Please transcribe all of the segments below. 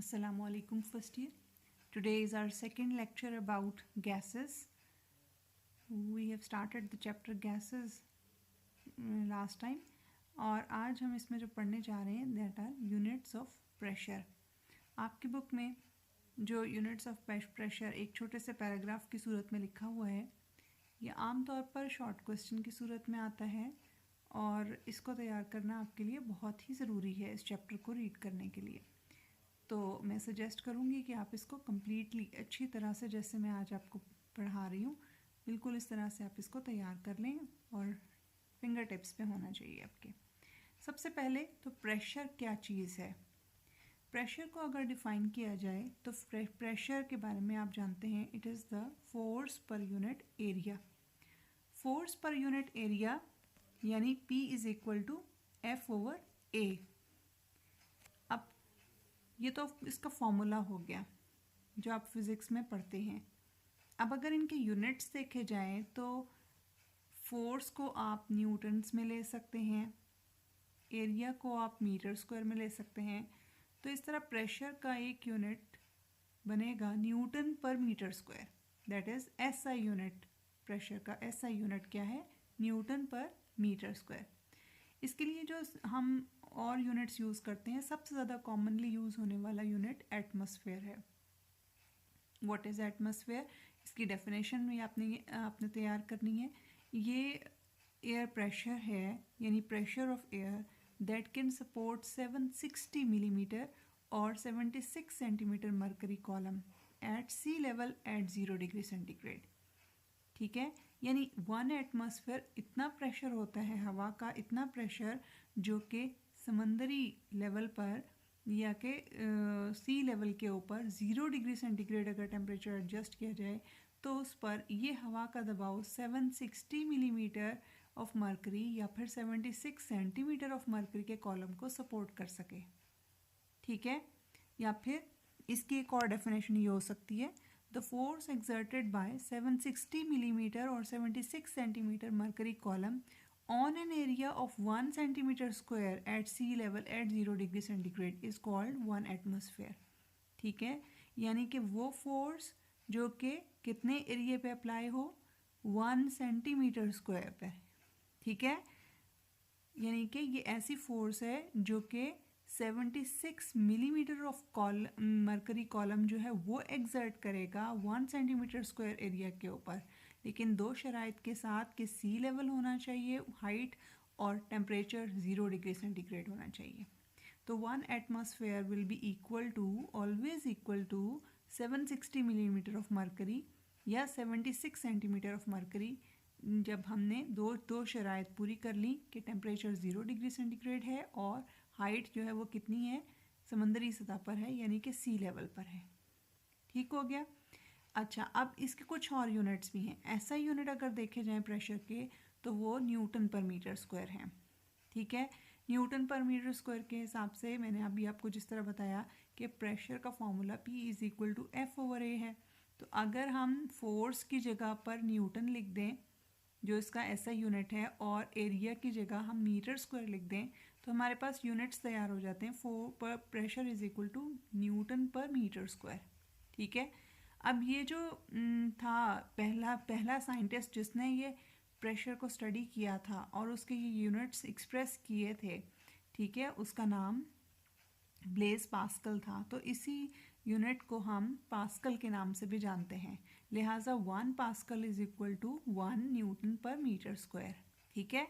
Assalamu alaikum first year. Today is our second lecture about gases. We have started the chapter gases last time और आज हम इसमें जो पढ़ने जा रहे हैं that are units of pressure. आपकी बुक में जो units of pressure एक छोटे से पैराग्राफ की सूरत में लिखा हुआ है, ये आमतौर पर शॉर्ट क्वेश्चन की सूरत में आता है और इसको तैयार करना आपके लिए बहुत ही ज़रूरी है इस चैप्टर को रीड करने के लिए। तो मैं सजेस्ट करूँगी कि आप इसको कम्प्लीटली अच्छी तरह से, जैसे मैं आज आपको पढ़ा रही हूँ, बिल्कुल इस तरह से आप इसको तैयार कर लें और फिंगर टिप्स पे होना चाहिए आपके। सबसे पहले तो प्रेशर क्या चीज़ है। प्रेशर को अगर डिफ़ाइन किया जाए तो प्रेशर के बारे में आप जानते हैं, it is the force per unit area. Force per unit area यानी P is equal to F/A। अब ये तो इसका फॉर्मूला हो गया जो आप फिज़िक्स में पढ़ते हैं। अब अगर इनके यूनिट्स देखे जाएं तो फोर्स को आप न्यूटन्स में ले सकते हैं, एरिया को आप मीटर स्क्वायर में ले सकते हैं। तो इस तरह प्रेशर का एक यूनिट बनेगा newton per metre square, that is SI unit. Pressure का SI यूनिट क्या है? Newton per metre square. इसके लिए जो हम और यूनिट्स यूज़ करते हैं, सबसे ज़्यादा कॉमनली यूज़ होने वाला यूनिट एटमॉस्फेयर है। What is atmosphere? इसकी डेफिनेशन भी आपने तैयार करनी है। ये एयर प्रेशर है, यानी pressure of air that can support 760 millimetre और 76 centimetre mercury column at sea level at 0 degree centigrade. ठीक है, यानी 1 एटमॉस्फेयर इतना प्रेशर होता है हवा का, इतना प्रेशर जो कि समंदरी लेवल पर या कि सी लेवल के ऊपर 0 डिग्री सेंटीग्रेड अगर टेम्परेचर एडजस्ट किया जाए तो उस पर ये हवा का दबाव 760 मिलीमीटर ऑफ मर्करी या फिर 76 सेंटीमीटर ऑफ मर्करी के कॉलम को सपोर्ट कर सके। ठीक है, या फिर इसकी एक और डेफिनेशन ये हो सकती है, the force exerted by 760 millimetre और 76 centimetre mercury column on an area of 1 centimeter square at sea level at 0 degree centigrade is called 1 atmosphere। ठीक है, यानी कि वो फोर्स जो कि कितने एरिया पे अप्लाई हो? 1 सेंटीमीटर स्क्वायर पे। ठीक है, यानी कि ये ऐसी फोर्स है जो कि 76 मिलीमीटर ऑफ मर्करी कॉलम जो है वो एक्सर्ट करेगा 1 सेंटीमीटर स्क्वायर एरिया के ऊपर, लेकिन दो शराइत के साथ कि सी लेवल होना चाहिए, हाइट, और टेम्परेचर 0 डिग्री सेंटीग्रेड होना चाहिए। तो 1 atmosphere will be equal to, always equal to 760 millimetre of mercury या 76 सेंटीमीटर ऑफ मर्करी। जब हमने दो शराइत पूरी कर ली कि टेम्परेचर 0 डिग्री सेंटीग्रेड है और हाइट जो है वो कितनी है? समंदरी सतह पर है, यानी कि सी लेवल पर है। ठीक हो गया। अच्छा, अब इसके कुछ और यूनिट्स भी हैं। ऐसा यूनिट अगर देखे जाएं प्रेशर के तो वो न्यूटन पर मीटर स्क्वायर है। ठीक है, न्यूटन पर मीटर स्क्वायर के हिसाब से मैंने अभी आपको जिस तरह बताया कि प्रेशर का formula P is equal to F/A है। तो अगर हम फोर्स की जगह पर न्यूटन लिख दें जो इसका SI यूनिट है और एरिया की जगह हम मीटर स्क्वायर लिख दें तो हमारे पास यूनिट्स तैयार हो जाते हैं। Pressure is equal to newton per metre square. ठीक है, अब ये जो था पहला साइंटिस्ट जिसने ये प्रेशर को स्टडी किया था और उसके ये यूनिट्स एक्सप्रेस किए थे, ठीक है, उसका नाम ब्लेज पास्कल था। तो इसी यूनिट को हम पास्कल के नाम से भी जानते हैं, लिहाजा 1 pascal is equal to 1 newton per metre square. ठीक है,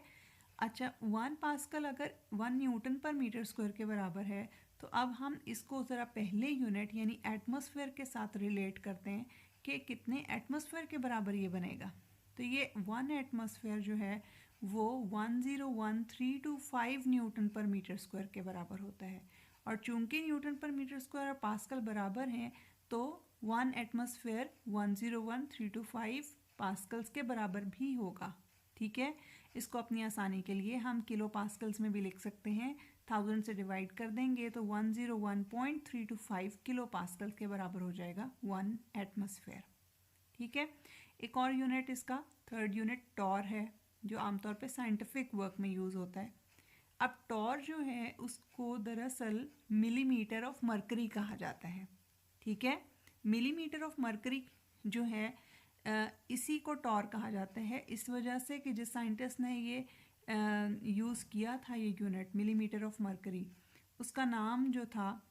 अच्छा, 1 पास्कल अगर 1 न्यूटन पर मीटर स्क्वायर के बराबर है तो अब हम इसको ज़रा पहले यूनिट यानी एटमॉस्फेयर के साथ रिलेट करते हैं कि कितने एटमॉस्फेयर के बराबर ये बनेगा। तो ये 1 एटमॉस्फेयर जो है वो 101,325 न्यूटन पर मीटर स्क्वायर के बराबर होता है। और चूंकि न्यूटन पर मीटर स्क्वायर और पास्कल बराबर हैं तो 1 एटमॉस्फेयर 101,325 पास्कल्स के बराबर भी होगा। ठीक है, इसको अपनी आसानी के लिए हम किलो पास्कल्स में भी लिख सकते हैं। 1000 से डिवाइड कर देंगे तो 101.325 किलो पास्कल्स के बराबर हो जाएगा 1 एटमॉस्फेयर। ठीक है, एक और यूनिट इसका थर्ड यूनिट टॉर है जो आमतौर पे साइंटिफिक वर्क में यूज़ होता है। अब टॉर जो है उसको दरअसल मिलीमीटर ऑफ मरकरी कहा जाता है, ठीक है। मिलीमीटर ऑफ मरकरी जो है इसी को टॉर कहा जाता है, इस वजह से कि जिस साइंटिस्ट ने ये यूज़ किया था ये यूनिट मिलीमीटर ऑफ मरकरी, उसका नाम जो था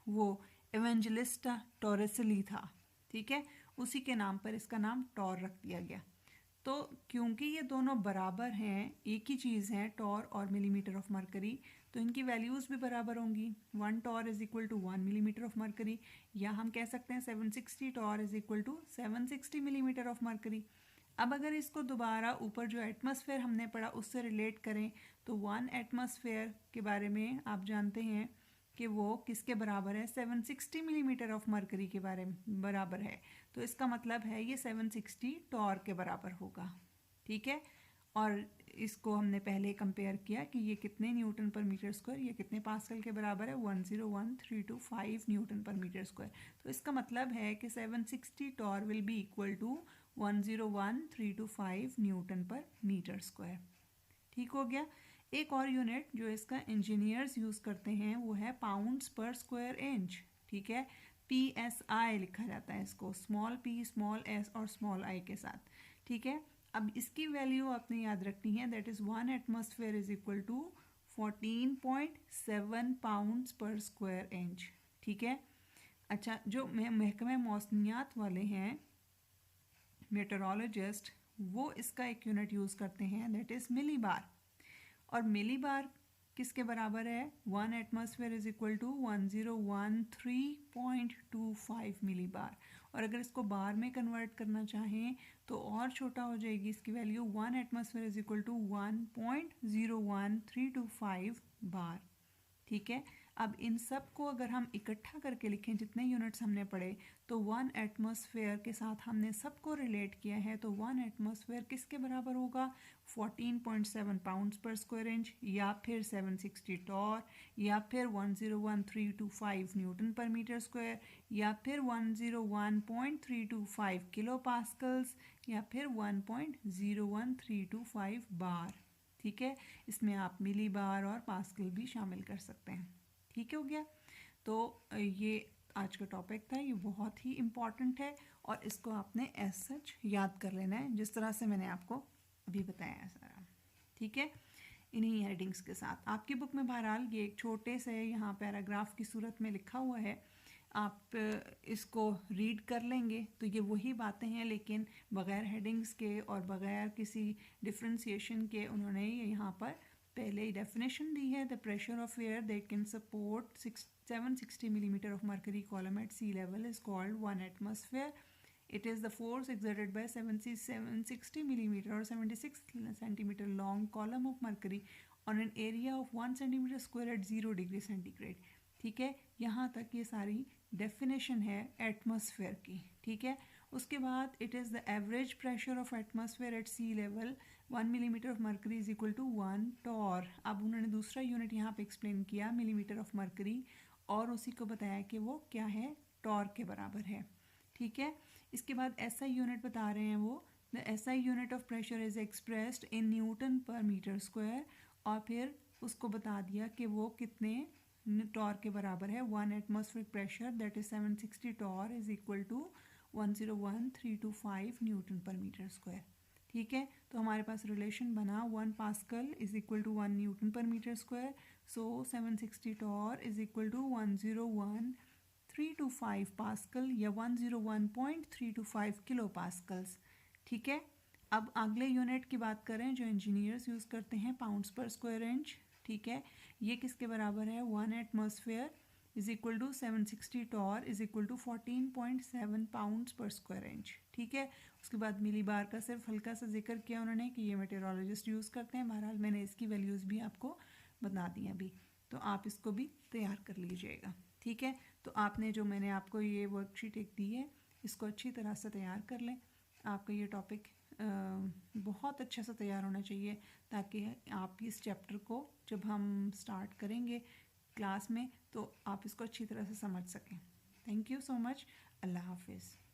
वो एवेंजलिस्टा टॉरेसिली था, ठीक है। उसी के नाम पर इसका नाम टॉर रख दिया गया। तो क्योंकि ये दोनों बराबर हैं, एक ही चीज़ है टॉर और मिलीमीटर ऑफ मरकरी, तो इनकी वैल्यूज़ भी बराबर होंगी। 1 torr is equal to 1 millimetre of mercury, या हम कह सकते हैं 760 torr is equal to 760 millimetre of mercury. अब अगर इसको दोबारा ऊपर जो एटमॉस्फेयर हमने पढ़ा उससे रिलेट करें तो 1 एटमॉस्फेयर के बारे में आप जानते हैं कि वो किसके बराबर है, 760 मिलीमीटर ऑफ मरकरी के बारे में बराबर है। तो इसका मतलब है ये 760 टॉर के बराबर होगा, ठीक है। और इसको हमने पहले कंपेयर किया कि ये कितने न्यूटन पर मीटर स्क्वायर, ये कितने पास्कल के बराबर है, 101,325 न्यूटन पर मीटर स्क्वायर। तो इसका मतलब है कि 760 torr will be equal to 101,325 newton per metre square, ठीक हो गया। एक और यूनिट जो इसका इंजीनियर्स यूज़ करते हैं वो है पाउंड्स पर स्क्वायर इंच, ठीक है। PSI लिखा जाता है इसको, स्मॉल p स्मॉल s और स्मॉल i के साथ, ठीक है। अब इसकी वैल्यू आपने याद रखनी है, that is 1 atmosphere is equal to 14.7 pounds per square inch, ठीक है। अच्छा, जो महकमे मौसमियात वाले हैं मेट्रोलॉजिस्ट, वो इसका एक यूनिट यूज़ करते हैं, दैट इज़ मिलीबार। और मिलीबार किसके बराबर है, 1 atmosphere is equal to 1013.25 millibar. और अगर इसको बार में कन्वर्ट करना चाहें तो और छोटा हो जाएगी इसकी value, 1 atmosphere is equal to 1.01325 bar, ठीक है। अब इन सब को अगर हम इकट्ठा करके लिखें, जितने यूनिट्स हमने पढ़े, तो 1 एटमॉस्फेयर के साथ हमने सबको रिलेट किया है, तो 1 एटमॉस्फेयर किसके बराबर होगा, 14.7 पाउंड्स पर स्क्वायर इंच, या फिर 760 टॉर, या फिर 101,325 न्यूटन पर मीटर स्क्वायर, या फिर 101.325 किलो पास्कल्स, या फिर 1.01325 बार, ठीक है। इसमें आप मिली बार और पास्कल भी शामिल कर सकते हैं, ठीक हो गया। तो ये आज का टॉपिक था, ये बहुत ही इम्पॉर्टेंट है और इसको आपने एज सच याद कर लेना है, जिस तरह से मैंने आपको अभी बताया है सारा, ठीक है। इन्हीं हेडिंग्स के साथ आपकी बुक में बहरहाल ये एक छोटे से यहाँ पैराग्राफ की सूरत में लिखा हुआ है, आप इसको रीड कर लेंगे तो ये वही बातें हैं, लेकिन बग़ैर हेडिंग्स के और बग़ैर किसी डिफ्रेंसिएशन के उन्होंने यहाँ पर पहले ही डेफिनेशन दी है। The pressure of air that can support 760 millimetre of mercury column at sea level is called 1 atmosphere. It is the force exerted by 760 millimeter or 76 centimeter long column of mercury on an area of 1 centimeter square at 0 degree centigrade. ठीक है, यहाँ तक ये सारी definition है atmosphere की, ठीक है। उसके बाद it is the average pressure of atmosphere at sea level 1 millimetre of mercury is equal to 1 torr. अब उन्होंने दूसरा यूनिट यहाँ पे एक्सप्लेन किया मिलीमीटर ऑफ मर्करी, और उसी को बताया कि वो क्या है, टॉर के बराबर है, ठीक है। इसके बाद एसआई यूनिट बता रहे हैं वो, the SI unit of pressure is expressed in newton per metre square, और फिर उसको बता दिया कि वो कितने टॉर के बराबर है. 1 atmospheric pressure that is 760 torr is equal to 101,325 newton per metre square, ठीक है। तो हमारे पास रिलेशन बना 1 pascal is equal to 1 newton per metre square, so 760 torr is equal to 101,325 pascal या 101.325 किलो पास्कल्स, ठीक है। अब अगले यूनिट की बात करें जो इंजीनियर्स यूज़ करते हैं, पाउंड्स पर स्क्वायर इंच, ठीक है। ये किसके बराबर है, 1 atmosphere is equal to 760 torr is equal to 14.7 pounds per square inch, ठीक है। उसके बाद मिली बार का सिर्फ हल्का सा जिक्र किया उन्होंने कि ये मेटेरोलॉजिस्ट यूज़ करते हैं, बहरहाल मैंने इसकी वैल्यूज़ भी आपको बता दी अभी, तो आप इसको भी तैयार कर लीजिएगा, ठीक है। तो आपने जो मैंने आपको ये वर्कशीट एक दी है, इसको अच्छी तरह से तैयार कर लें. आपका ये टॉपिक बहुत अच्छा सा तैयार होना चाहिए, ताकि आप इस चैप्टर को जब हम स्टार्ट करेंगे क्लास में तो आप इसको अच्छी तरह से समझ सकें. Thank you so much. अल्लाह हाफिज़.